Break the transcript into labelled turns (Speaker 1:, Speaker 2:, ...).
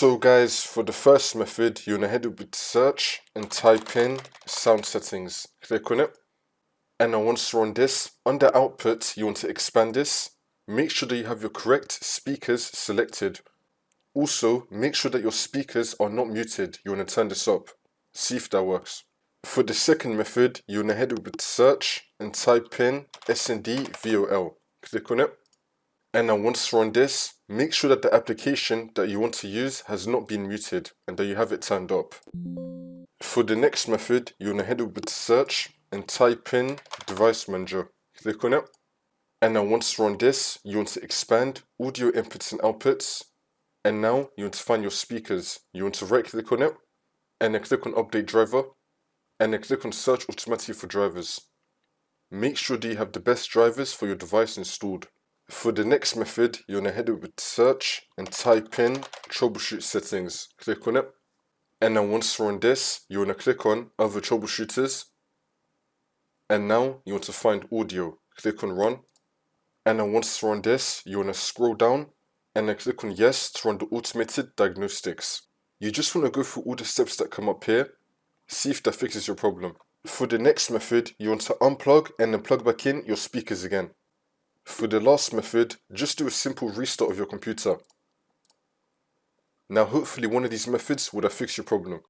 Speaker 1: So guys, for the first method, you want to head over to search and type in sound settings. Click on it. And then once you're on this, under output, you want to expand this. Make sure that you have your correct speakers selected. Also, make sure that your speakers are not muted. You want to turn this up. See if that works. For the second method, you want to head over to search and type in S&D VOL. Click on it. And then once you're on this, make sure that the application that you want to use has not been muted and that you have it turned up. For the next method, you want to head over to search and type in device manager. Click on it. And then once you're on this, you want to expand audio inputs and outputs. And now you want to find your speakers. You want to right click on it and then click on update driver and then click on search automatically for drivers. Make sure that you have the best drivers for your device installed. For the next method, you want to head over to search and type in troubleshoot settings. Click on it. And then once you're on this, you want to click on other troubleshooters. And now you want to find audio. Click on run. And then once you're on this, you want to scroll down and then click on yes to run the automated diagnostics. You just want to go through all the steps that come up here. See if that fixes your problem. For the next method, you want to unplug and then plug back in your speakers again. For the last method, just do a simple restart of your computer. Now hopefully one of these methods would have fixed your problem.